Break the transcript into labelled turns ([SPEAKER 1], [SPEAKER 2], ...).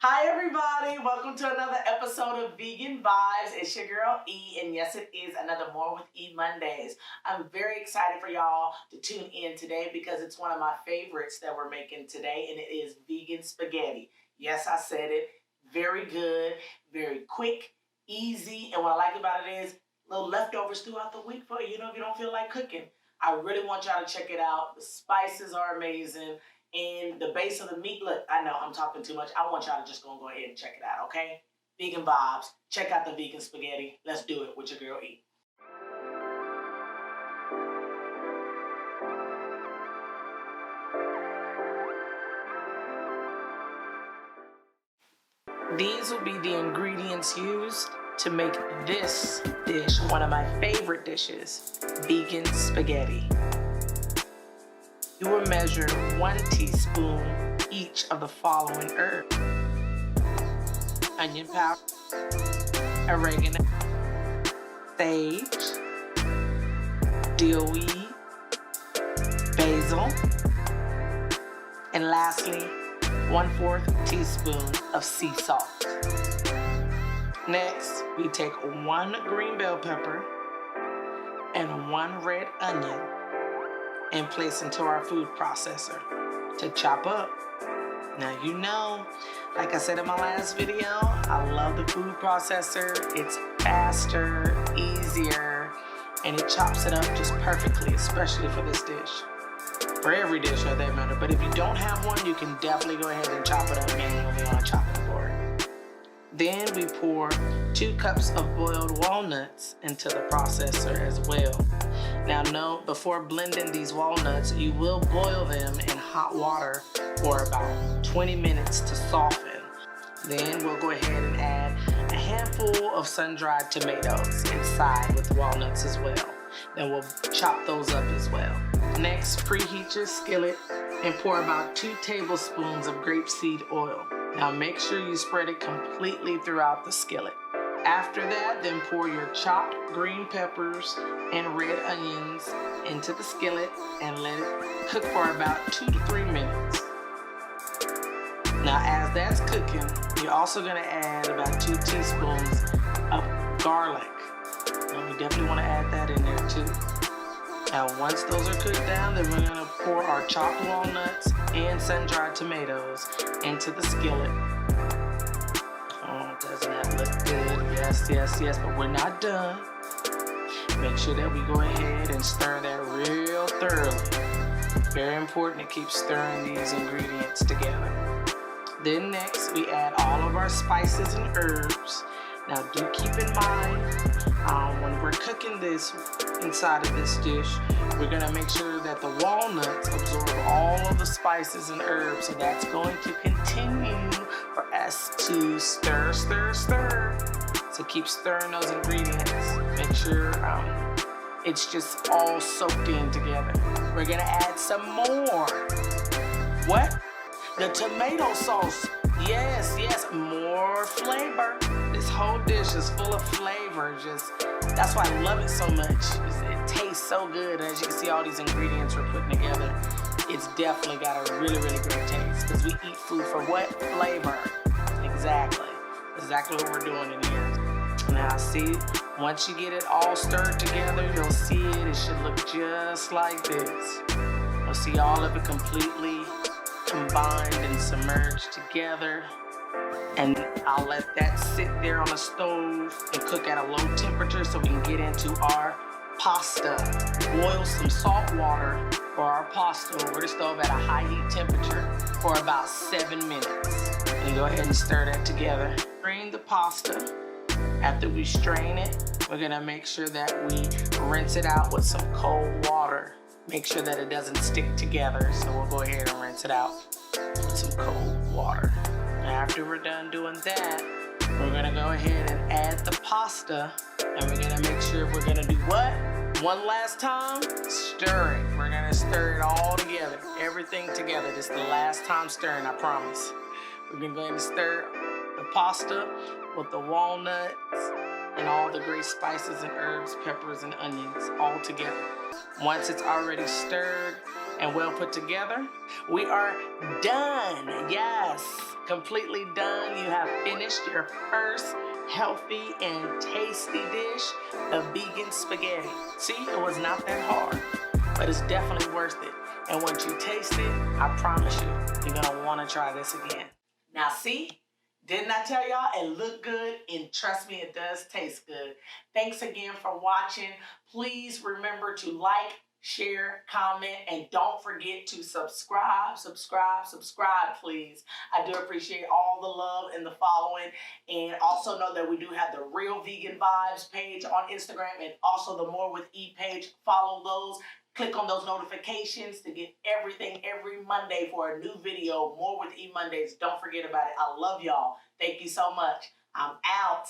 [SPEAKER 1] Hi everybody, welcome to another episode of Vegan Vibes. It's your girl E, and yes it is another More with E Mondays. I'm very excited for y'all to tune in today because it's one of my favorites that we're making today, and it is vegan spaghetti. Yes, I said it. Very good, very quick, easy, and what I like about it is little leftovers throughout the week for you know if you don't feel like cooking. I really want y'all to check it out. The spices are amazing. And the base of the meat, look, I know I'm talking too much. I want y'all to just go ahead and check it out, okay? Vegan Vibes. Check out the vegan spaghetti. Let's do it with your girl E. These will be the ingredients used to make this dish one of my favorite dishes, vegan spaghetti. You will measure 1 teaspoon each of the following herbs: onion powder, oregano, sage, dill weed, basil, and lastly, 1/4 teaspoon of sea salt. Next, we take 1 green bell pepper and 1 red onion and place into our food processor to chop up. Now you know, like I said in my last video, I love the food processor. It's faster, easier, and it chops it up just perfectly, especially for this dish. For every dish for that matter, but if you don't have one, you can definitely go ahead and chop it up manually on a chopping board. Then we pour 2 cups of boiled walnuts into the processor as well. Now note, before blending these walnuts, you will boil them in hot water for about 20 minutes to soften. Then we'll go ahead and add a handful of sun-dried tomatoes inside with the walnuts as well. Then we'll chop those up as well. Next, preheat your skillet and pour about 2 tablespoons of grapeseed oil. Now make sure you spread it completely throughout the skillet. After that, then pour your chopped green peppers and red onions into the skillet and let it cook for about 2 to 3 minutes. Now as that's cooking, you're also going to add about 2 teaspoons of garlic. And we definitely want to add that in there too. Now once those are cooked down, then we're going to pour our chopped walnuts and sun-dried tomatoes into the skillet. Oh, doesn't that look good? Yes, but we're not done. Make sure that we go ahead and stir that real thoroughly. Very important to keep stirring these ingredients together. Then next, we add all of our spices and herbs. Now do keep in mind, when we're cooking this inside of this dish, we're gonna make sure that the walnuts absorb all of the spices and herbs. So that's going to continue for us to stir. So keep stirring those ingredients. Make sure it's just all soaked in together. We're gonna add some more. What? The tomato sauce. Yes, more flavor. This whole dish is full of flavor. That's why I love it so much. It tastes so good. As you can see, all these ingredients we're putting together, it's definitely got a really, really great taste. Because we eat food for what? Flavor. Exactly what we're doing in here. Now see, once you get it all stirred together, you'll see it should look just like this. You'll see all of it completely combined and submerged together. And I'll let that sit there on the stove and cook at a low temperature so we can get into our pasta. Boil some salt water for our pasta over the stove at a high heat temperature for about 7 minutes. And go ahead and stir that together. Strain the pasta. After we strain it, we're gonna make sure that we rinse it out with some cold water. Make sure that it doesn't stick together. So we'll go ahead and rinse it out with some cold water. After we're done doing that, we're gonna go ahead and add the pasta, and we're gonna make sure we're gonna do what? One last time, stir it. We're gonna stir it all together, everything together. This is the last time stirring, I promise. We're gonna go ahead and stir the pasta with the walnuts and all the great spices and herbs, peppers and onions all together. Once it's already stirred and well put together, we are done. Yes. completely done. You have finished your first healthy and tasty dish, the vegan spaghetti. See, it was not that hard, but it's definitely worth it. And once you taste it, I promise you, you're gonna wanna try this again. Now see, didn't I tell y'all it looked good? And trust me, it does taste good. Thanks again for watching. Please remember to like, share, comment, and don't forget to subscribe, please. I do appreciate all the love and the following. And also know that we do have the Real Vegan Vibes page on Instagram and also the More with E page. Follow those. Click on those notifications to get everything every Monday for a new video. More with E Mondays. Don't forget about it. I love y'all. Thank you so much. I'm out.